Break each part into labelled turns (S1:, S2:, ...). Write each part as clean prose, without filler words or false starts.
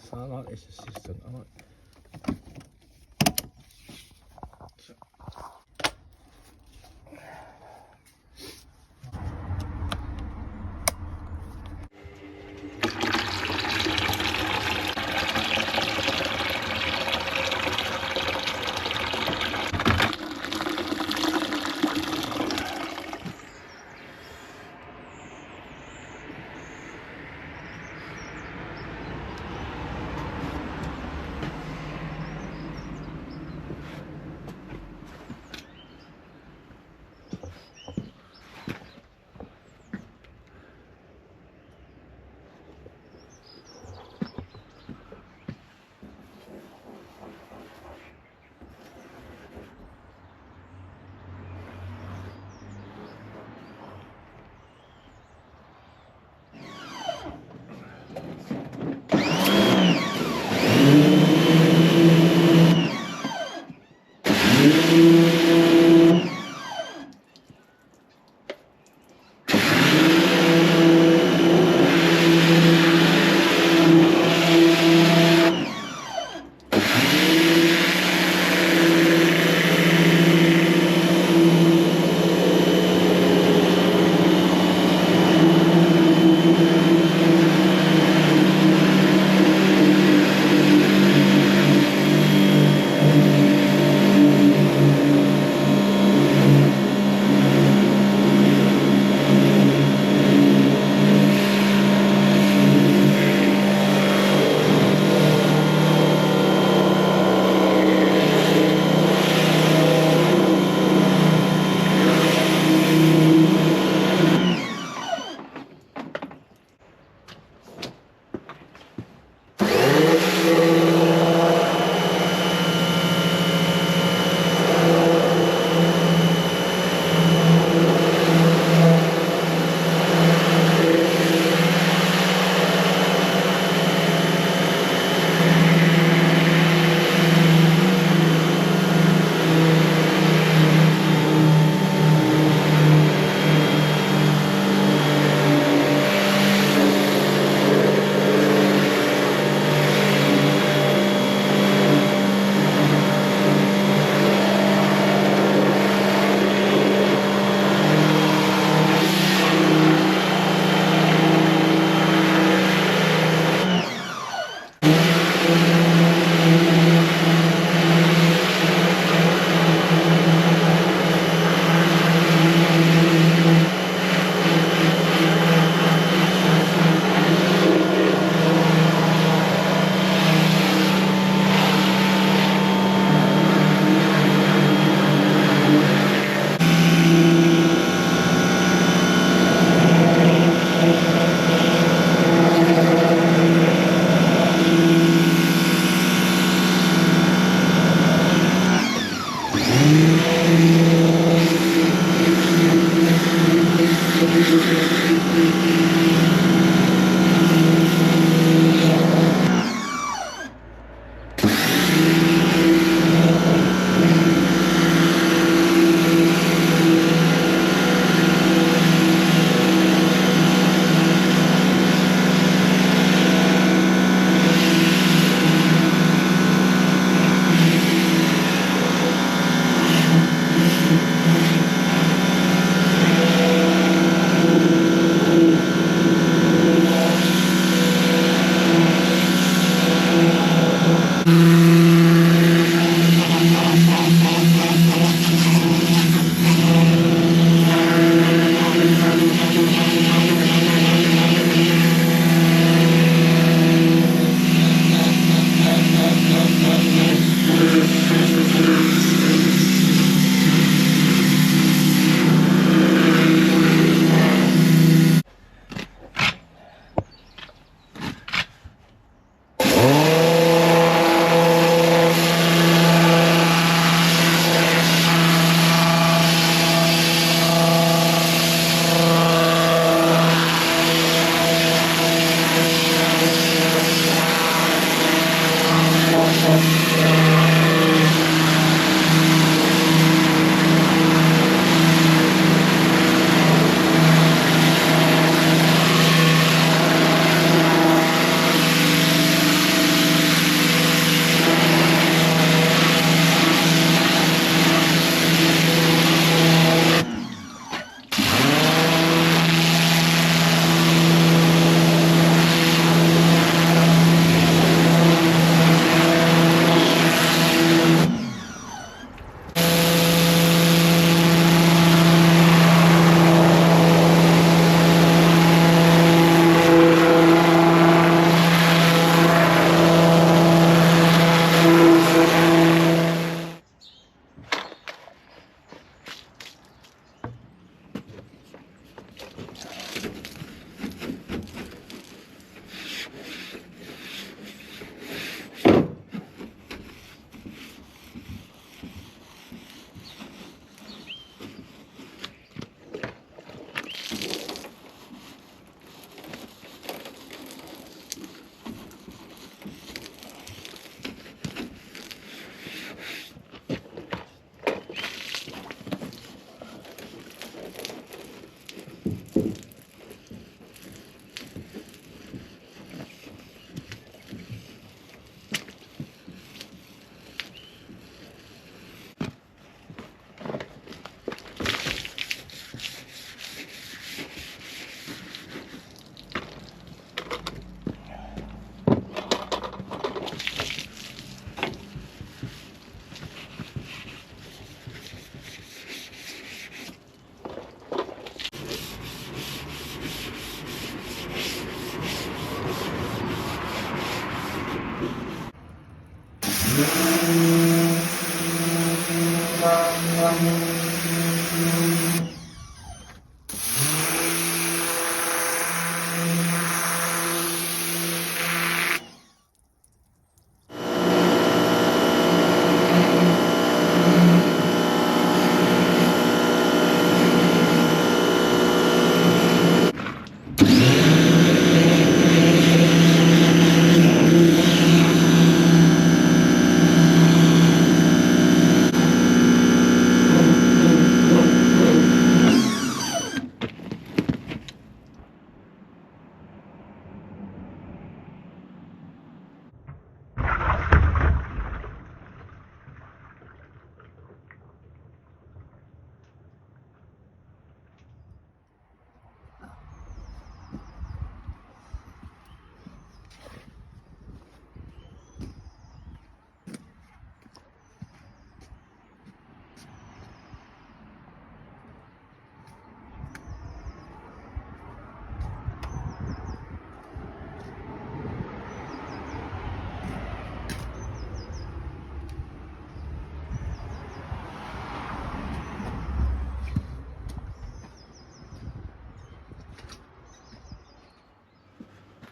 S1: So I like this assistant. I like.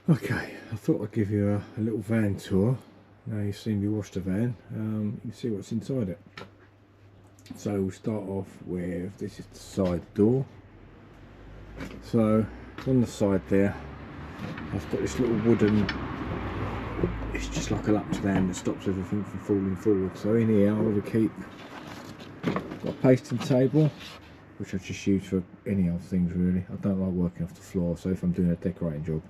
S1: Okay, I thought I'd give you a little van tour. Now you've seen me wash the van, you can see what's inside it. So we'll start off with, this is the side door. So on the side there, I've got this little wooden, it's just like a latch van that stops everything from falling forward. So in here I will keep, got a pasting table, which I just use for any old things really. I don't like working off the floor, so if I'm doing a decorating job,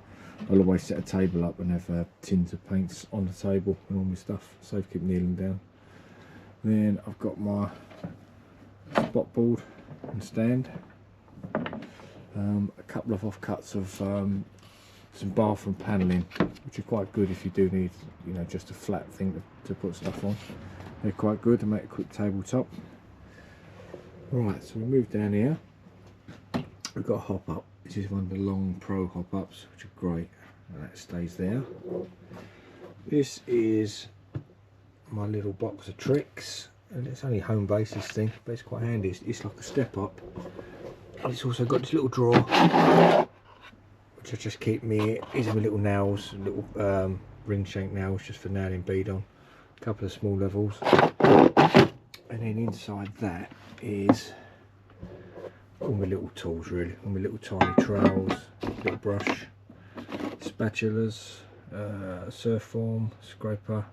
S1: I'll always set a table up and have tins of paints on the table and all my stuff, so I keep kneeling down. Then I've got my spot board and stand, a couple of offcuts of some bathroom panelling, which are quite good if you do need, you know, just a flat thing to put stuff on. They're quite good to make a quick tabletop. Right, so we move down here. We've got a hop up. This is one of the long pro hop ups, which are great, and that stays there. This is my little box of tricks, and it's only home base, this thing, but it's quite handy. It's like a step up. And it's also got this little drawer, which I just keep me, these are my little nails, little ring shank nails just for nailing bead on. A couple of small levels. And then inside that is all my little tools really, all my little tiny trowels, little brush, spatulas, surf form, scraper,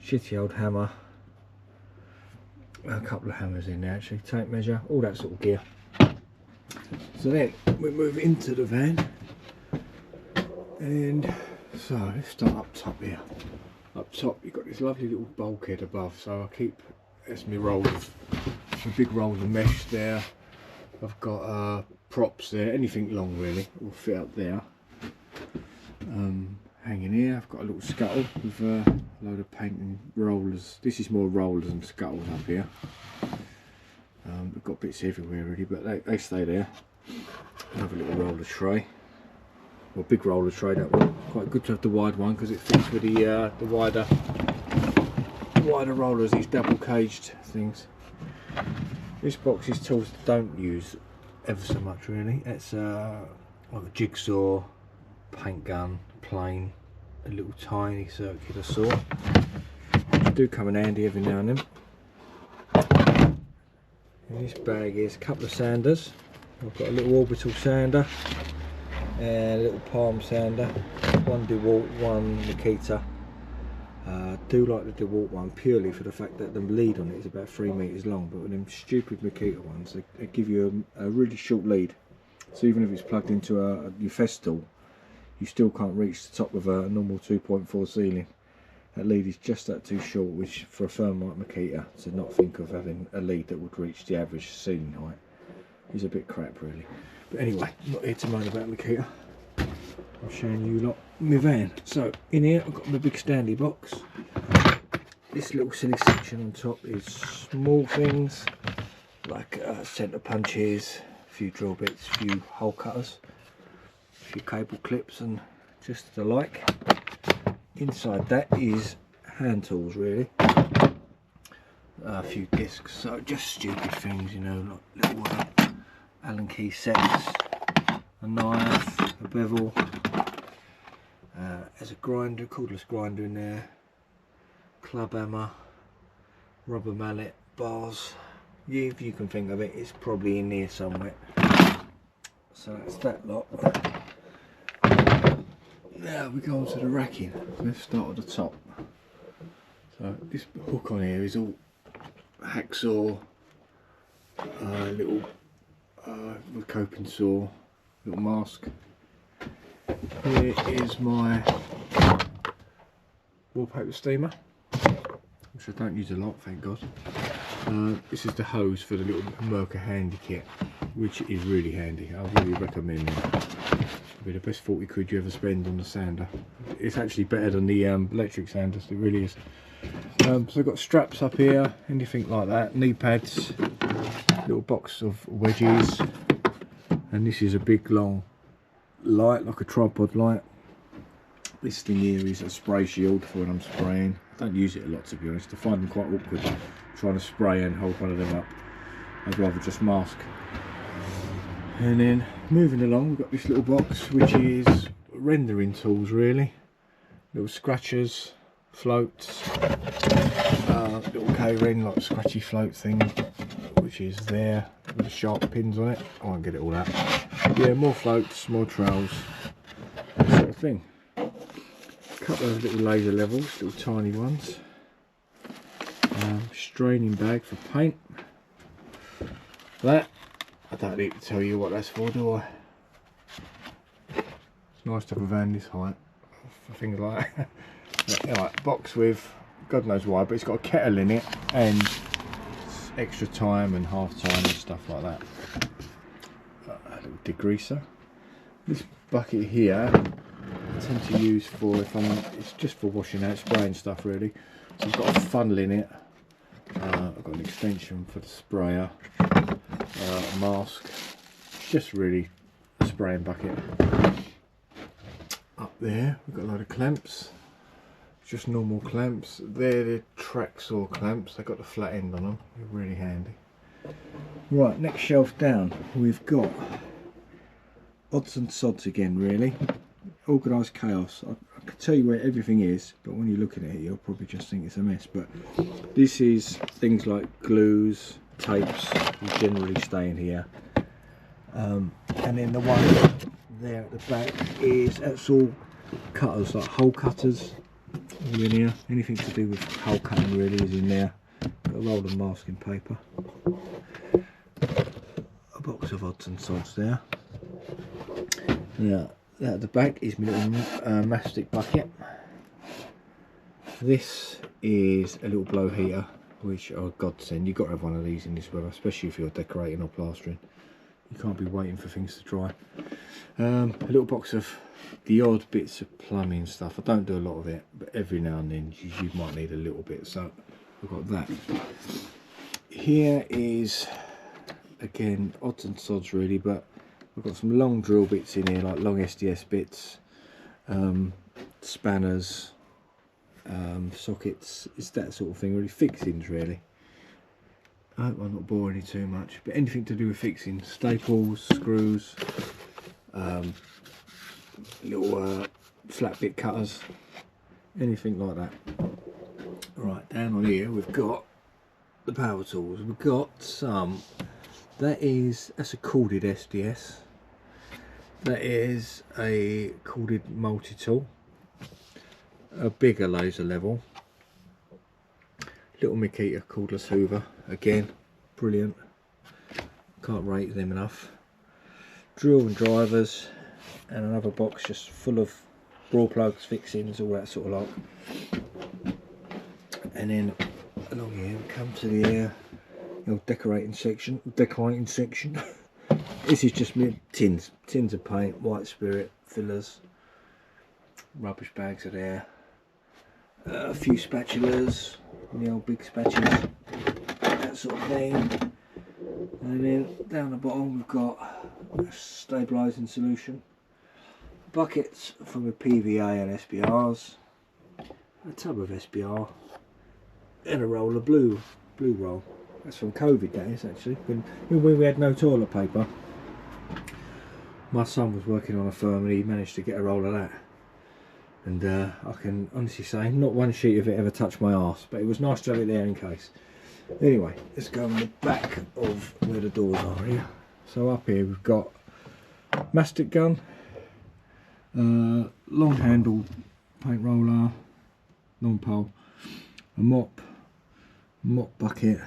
S1: shitty old hammer, a couple of hammers in there actually, tape measure, all that sort of gear. So then we move into the van, and so let's start up top here. Up top you've got this lovely little bulkhead above, so I keep, that's my rollers, my big rolls of mesh there. I've got props there, anything long really will fit up there. Hanging here I've got a little scuttle with a load of paint and rollers. This is more rollers and scuttles up here. We've got bits everywhere really, but they stay there. Another little roller tray, or big roller tray, that one. Quite good to have the wide one because it fits with the wider rollers, these double caged things. This box is tools that don't use ever so much really. It's like a jigsaw, paint gun, plane, a little tiny circular saw. They do come in handy every now and then. In this bag is a couple of sanders. I've got a little orbital sander and a little palm sander, one DeWalt, one Makita. I do like the DeWalt one purely for the fact that the lead on it is about 3 meters long, but with them stupid Makita ones, they give you a really short lead. So even if it's plugged into your Festool, you still can't reach the top of a normal 2.4 ceiling. That lead is just that too short, which for a firm like Makita to not think of having a lead that would reach the average ceiling height is a bit crap really. But anyway, I'm not here to moan about Makita. I'm showing you lot my van. So in here I've got my big standy box. This little silly section on top is small things like centre punches, a few drill bits, a few hole cutters, a few cable clips and just the like. Inside that is hand tools really. A few discs, so just stupid things, you know, like little Allen key sets, a knife, a bevel, there's a grinder, cordless grinder in there, club hammer, rubber mallet, bars. If you can think of it, it's probably in here somewhere. So that's that lot. Now we go on to the racking. Let's start at the top. So this hook on here is all hacksaw, little coping saw, little mask. Here is my wallpaper steamer, which I don't use a lot, thank God. This is the hose for the little Merca handy kit, which is really handy. I really recommend it. It'll be the best 40 quid you ever spend on the sander. It's actually better than the electric sanders, it really is. So I've got straps up here, anything like that, knee pads, little box of wedges, and this is a big long light, like a tripod light. This thing here is a spray shield for when I'm spraying. I don't use it a lot, to be honest. I find them quite awkward trying to spray and hold one of them up. I'd rather just mask. And then moving along, we've got this little box which is rendering tools really. Little scratchers, floats, little K-ring, like a scratchy float thing, which is there with the sharp pins on it. I won't get it all out. Yeah, more floats, more trowels, that sort of thing. A couple of little laser levels, little tiny ones. Straining bag for paint. That, I don't need to tell you what that's for, do I? It's nice to have a van this height for things like that. Anyway, box with, God knows why, but it's got a kettle in it and extra time and half time and stuff like that. A little degreaser. This bucket here I tend to use for it's just for washing out, spraying stuff really. So I've got a funnel in it. I've got an extension for the sprayer, a mask. It's just really a spraying bucket. Up there we've got a load of clamps. Just normal clamps. They're the track saw clamps. They've got the flat end on them. They're really handy. Right, next shelf down we've got odds and sods again really. Organised chaos. I can tell you where everything is, but when you're looking at it you'll probably just think it's a mess. But this is things like glues, tapes, will generally stay in here. And then the one there at the back that's all cutters, like hole cutters. All in here. Anything to do with hole cutting really is in there. Got a roll of masking paper. A box of odds and sods there. Now, that at the back is my little mastic bucket. This is a little blow heater, which are a godsend. You've got to have one of these in this weather, especially if you're decorating or plastering. You can't be waiting for things to dry. A little box of the odd bits of plumbing stuff. I don't do a lot of it, but every now and then you might need a little bit, so I've got that. Here is, again, odds and sods really, but I've got some long drill bits in here, like long SDS bits, spanners, sockets. It's that sort of thing really, fixings really. I hope I'm not boring you too much, but anything to do with fixing, staples, screws, little flat bit cutters, anything like that. Right, down on here we've got the power tools. We've got some, that's a corded SDS, that is a corded multi-tool, a bigger laser level, little Makita cordless hoover, again brilliant, can't rate them enough, drill and drivers, and another box just full of brawl plugs, fixings, all that sort of like. And then along here we come to the decorating section. This is just me tins of paint, white spirit, fillers, rubbish bags are there, a few spatulas, the old big spatulas, that sort of thing. And then down the bottom we've got a stabilising solution, buckets from the PVA and SBRs, a tub of SBR and a roll of blue roll. That's from COVID days actually, when we had no toilet paper. My son was working on a firm and he managed to get a roll of that. And I can honestly say, not one sheet of it ever touched my arse, but it was nice to have it there in case. Anyway, let's go on the back of where the doors are here. So up here we've got mastic gun, long handled paint roller, long pole, a mop bucket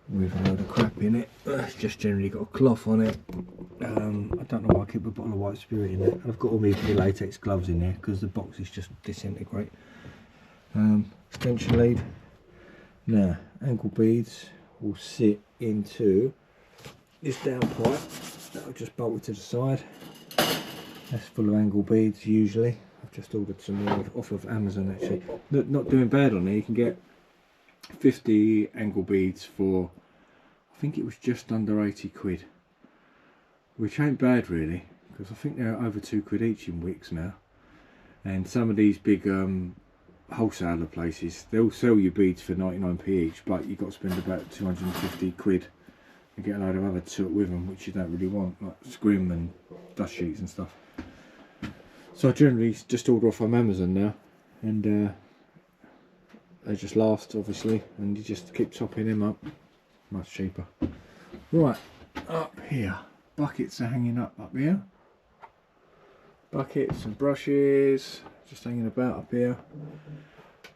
S1: with a load of crap in it. It's just generally got a cloth on it. I don't know why I keep a bottle of white spirit in there. I've got all my latex gloves in there because the box is just disintegrate. Extension lead. Now, ankle beads will sit into this down pipe that'll just bolt it to the side. That's full of angle beads usually. I've just ordered some more off of Amazon actually. Not doing bad on there. You can get 50 angle beads for, I think it was just under 80 quid, which ain't bad really, because I think they're over 2 quid each in Wicks now. And some of these big wholesaler places, they'll sell you beads for 99p each, but you've got to spend about 250 quid and get a load of other soot with them, which you don't really want, like scrim and dust sheets and stuff. So I generally just order off from Amazon now, and they just last obviously, and you just keep topping them up. Much cheaper. Right, up here, buckets are hanging up here. Buckets and brushes just hanging about up here.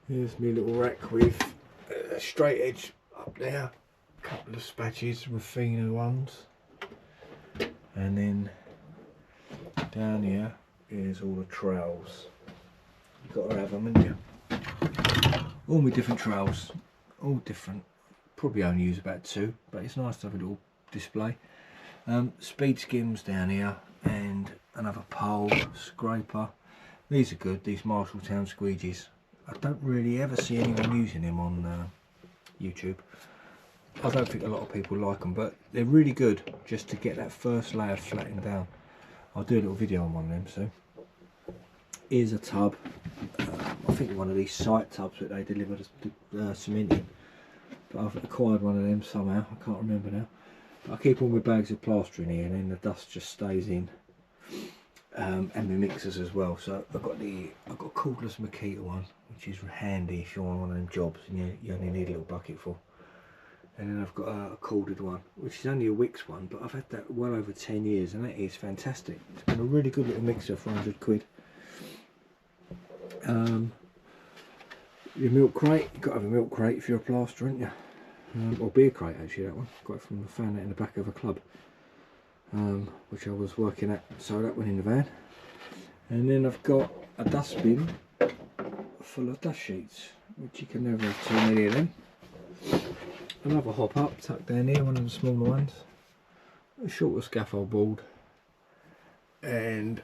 S1: Here's my little rack with a straight edge up there, a couple of spatches, Rafina ones, and then down here is all the trowels. You've got to have them, haven't you? All my different trowels, all different. Probably only use about 2, but it's nice to have a little display. Speed skims down here, and another pole, scraper. These are good, these Marshalltown squeegees. I don't really ever see anyone using them on YouTube. I don't think a lot of people like them, but they're really good just to get that first layer flattened down. I'll do a little video on one of them soon. Here's a tub. I think one of these site tubs that they deliver the cement in. But I've acquired one of them somehow, I can't remember now. But I keep all my bags of plastering here, and then the dust just stays in. And my mixers as well. So I've got a cordless Makita one, which is handy if you're on one of them jobs and you only need a little bucket full. And then I've got a corded one, which is only a Wicks one, but I've had that well over 10 years, and that is fantastic. It's been a really good little mixer for 100 quid. Your milk crate, you've got to have a milk crate if you're a plasterer, haven't you? Or beer crate actually, that one. Got it from, found that in the back of a club, which I was working at, so that went in the van. And then I've got a dustbin full of dust sheets, which you can never have too many of them. Another hop up tucked down here, one of the smaller ones. A shorter scaffold board. And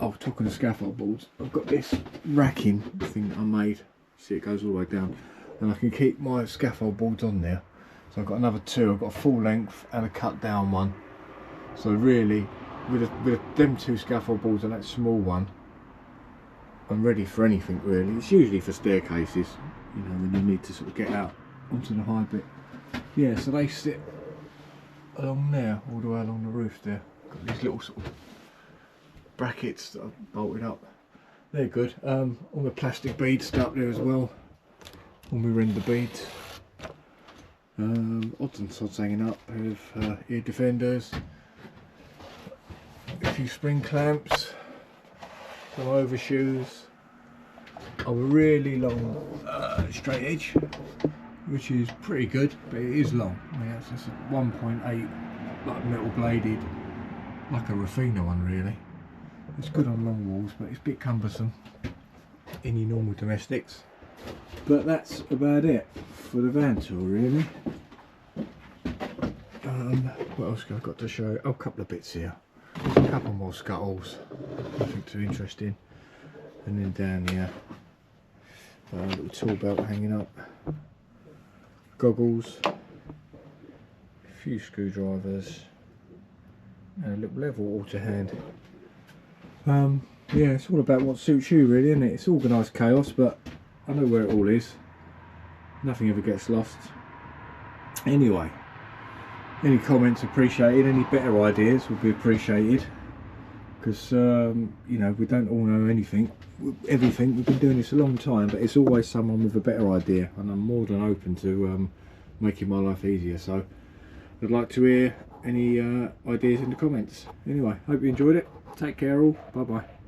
S1: oh, talking of scaffold boards, I've got this racking thing that I made. See, it goes all the way down, and I can keep my scaffold boards on there. So I've got another 2. I've got a full length and a cut down one. So really, with them 2 scaffold boards and that small one, I'm ready for anything really. It's usually for staircases, you know, when you need to sort of get out onto the high bit. Yeah, so they sit along there, all the way along the roof there. Got these little sort of brackets that I've bolted up. They're good. All the plastic beads stuck there as well. All my render beads. Odds and sods hanging up with ear defenders. A few spring clamps. Some overshoes. A really long straight edge, which is pretty good, but it is long. I mean, it's just a 1.8 like metal bladed, like a Rafina one really. It's good on long walls, but it's a bit cumbersome in your normal domestics. But that's about it for the van tour really. What else have I got to show? Oh, a couple of bits here. A couple more scuttles, nothing too interesting. And then down here, a little tool belt hanging up. Goggles, a few screwdrivers, and a little level all to hand. yeah, it's all about what suits you really, isn't it? It's organised chaos, but I know where it all is. Nothing ever gets lost. Anyway, any comments appreciated, any better ideas would be appreciated, because you know, we don't all know everything. We've been doing this a long time, but it's always someone with a better idea, and I'm more than open to making my life easier. So I'd like to hear any ideas in the comments. Anyway, hope you enjoyed it. Take care all. Bye bye.